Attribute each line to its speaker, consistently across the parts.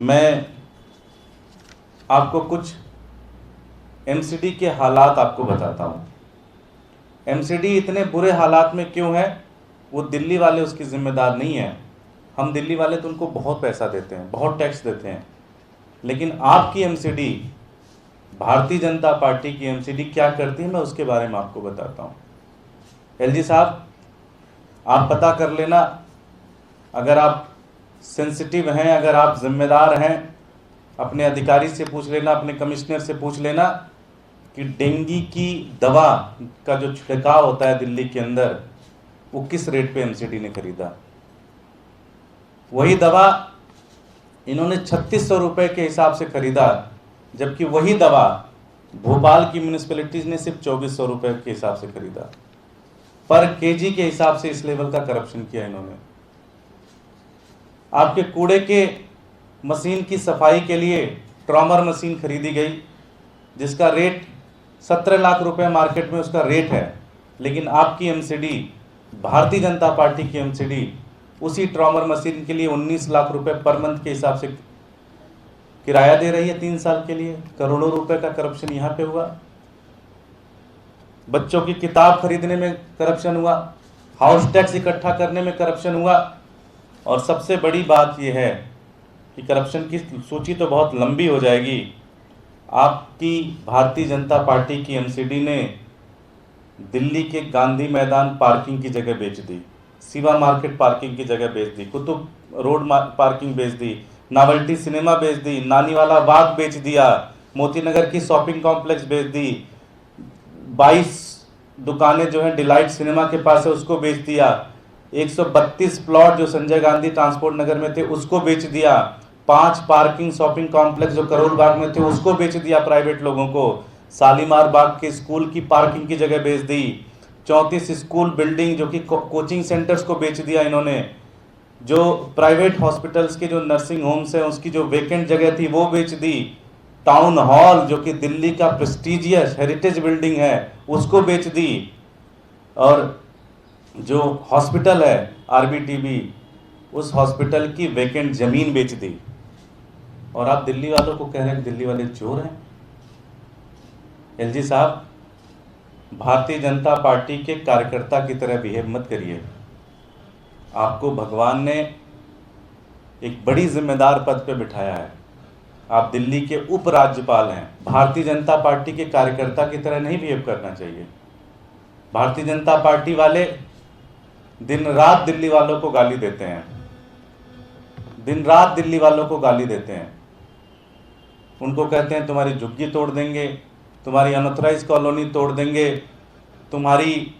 Speaker 1: मैं आपको कुछ एमसीडी के हालात आपको बताता हूँ। एमसीडी इतने बुरे हालात में क्यों है, वो दिल्ली वाले उसकी जिम्मेदार नहीं है। हम दिल्ली वाले तो उनको बहुत पैसा देते हैं, बहुत टैक्स देते हैं, लेकिन आपकी एमसीडी, भारतीय जनता पार्टी की एमसीडी क्या करती है, मैं उसके बारे में आपको बताता हूँ। एलजी साहब, आप पता कर लेना, अगर आप सेंसिटिव हैं, अगर आप जिम्मेदार हैं, अपने अधिकारी से पूछ लेना, अपने कमिश्नर से पूछ लेना कि डेंगू की दवा का जो छिड़काव होता है दिल्ली के अंदर, वो किस रेट पे एमसीडी ने खरीदा। वही दवा इन्होंने 3600 रुपये के हिसाब से खरीदा, जबकि वही दवा भोपाल की म्यूनिसिपैलिटीज ने सिर्फ 2400 रुपये के हिसाब से खरीदा। पर केजी के हिसाब से इस लेवल का करप्शन किया इन्होंने। आपके कूड़े के मशीन की सफाई के लिए ट्रॉमर मशीन खरीदी गई, जिसका रेट 17 लाख रुपए मार्केट में उसका रेट है, लेकिन आपकी एमसीडी, भारतीय जनता पार्टी की एमसीडी, उसी ट्रॉमर मशीन के लिए 19 लाख रुपए पर मंथ के हिसाब से किराया दे रही है 3 साल के लिए। करोड़ों रुपए का करप्शन यहाँ पे हुआ। बच्चों की किताब खरीदने में करप्शन हुआ, हाउस टैक्स इकट्ठा करने में करप्शन हुआ, और सबसे बड़ी बात यह है कि करप्शन की सूची तो बहुत लंबी हो जाएगी। आपकी भारतीय जनता पार्टी की एमसीडी ने दिल्ली के गांधी मैदान पार्किंग की जगह बेच दी, शिवा मार्केट पार्किंग की जगह बेच दी, कुतुब रोड पार्किंग बेच दी, नावल्टी सिनेमा बेच दी, नानीवाला बाग बेच दिया, मोतीनगर की शॉपिंग कॉम्प्लेक्स बेच दी, 22 दुकानें जो है डिलाइट सिनेमा के पास है उसको बेच दिया, 132 प्लॉट जो संजय गांधी ट्रांसपोर्ट नगर में थे उसको बेच दिया, 5 पार्किंग शॉपिंग कॉम्प्लेक्स जो करोल बाग में थे उसको बेच दिया प्राइवेट लोगों को, शालीमार बाग के स्कूल की पार्किंग की जगह बेच दी, 34 स्कूल बिल्डिंग जो कि कोचिंग सेंटर्स को बेच दिया इन्होंने, जो प्राइवेट हॉस्पिटल्स के जो नर्सिंग होम्स हैं उसकी जो वेकेंट जगह थी वो बेच दी, टाउन हॉल जो कि दिल्ली का प्रेस्टीजियस हेरिटेज बिल्डिंग है उसको बेच दी, और जो हॉस्पिटल है आरबीटीबी, उस हॉस्पिटल की वेकेंट जमीन बेच दी। और आप दिल्ली वालों को कह रहे हैं दिल्ली वाले चोर हैं। एलजी साहब, भारतीय जनता पार्टी के कार्यकर्ता की तरह बिहेव मत करिए। आपको भगवान ने एक बड़ी जिम्मेदार पद पे बिठाया है, आप दिल्ली के उपराज्यपाल हैं। भारतीय जनता पार्टी के कार्यकर्ता की तरह नहीं बिहेव करना चाहिए। भारतीय जनता पार्टी वाले दिन रात दिल्ली वालों को गाली देते हैं, दिन रात दिल्ली वालों को गाली देते हैं। उनको कहते हैं तुम्हारी झुग्गी तोड़ देंगे, तुम्हारी अनऑथराइज कॉलोनी तोड़ देंगे, तुम्हारी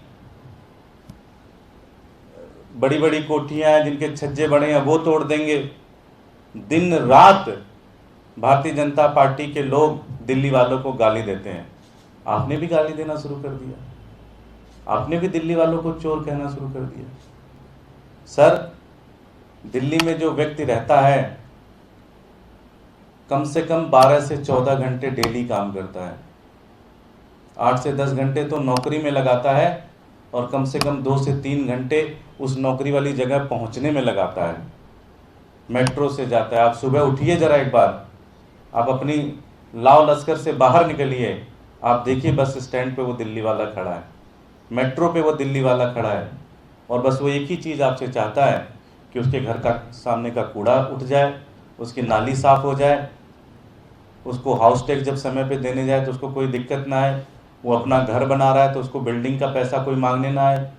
Speaker 1: बड़ी बड़ी कोठियां हैं जिनके छज्जे बड़े हैं वो तोड़ देंगे। दिन रात भारतीय जनता पार्टी के लोग दिल्ली वालों को गाली देते हैं। आपने भी गाली देना शुरू कर दिया, आपने भी दिल्ली वालों को चोर कहना शुरू कर दिया। सर, दिल्ली में जो व्यक्ति रहता है कम से कम 12 से 14 घंटे डेली काम करता है, 8 से 10 घंटे तो नौकरी में लगाता है, और कम से कम 2 से 3 घंटे उस नौकरी वाली जगह पहुंचने में लगाता है। मेट्रो से जाता है। आप सुबह उठिए जरा एक बार, आप अपनी लाव लश्कर से बाहर निकलिए, आप देखिए बस स्टैंड पे वो दिल्ली वाला खड़ा है, मेट्रो पे वो दिल्ली वाला खड़ा है, और बस वो एक ही चीज़ आपसे चाहता है कि उसके घर का सामने का कूड़ा उठ जाए, उसकी नाली साफ़ हो जाए, उसको हाउस टैक्स जब समय पे देने जाए तो उसको कोई दिक्कत ना आए, वो अपना घर बना रहा है तो उसको बिल्डिंग का पैसा कोई मांगने ना आए,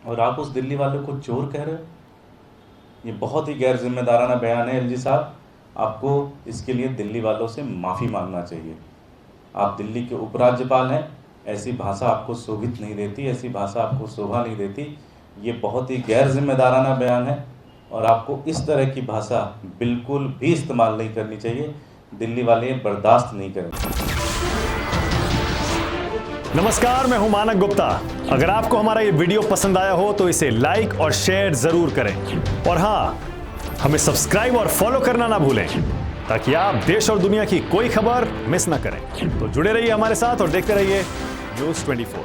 Speaker 1: और आप उस दिल्ली वालों को चोर कह रहे हो। ये बहुत ही गैर जिम्मेदाराना बयान है एलजी साहब। आपको इसके लिए दिल्ली वालों से माफ़ी मांगना चाहिए। आप दिल्ली के उपराज्यपाल हैं, ऐसी भाषा आपको शोभित नहीं देती, ऐसी भाषा आपको शोभा नहीं देती। ये बहुत ही गैर जिम्मेदाराना बयान है, और आपको इस तरह की भाषा बिल्कुल भी इस्तेमाल नहीं करनी चाहिए। दिल्ली वाले बर्दाश्त नहीं करेंगे।
Speaker 2: नमस्कार, मैं हूं मानक गुप्ता। अगर आपको हमारा ये वीडियो पसंद आया हो तो इसे लाइक और शेयर जरूर करें, और हाँ, हमें सब्सक्राइब और फॉलो करना ना भूलें, ताकि आप देश और दुनिया की कोई खबर मिस ना करें। तो जुड़े रहिए हमारे साथ और देखते रहिए News 24।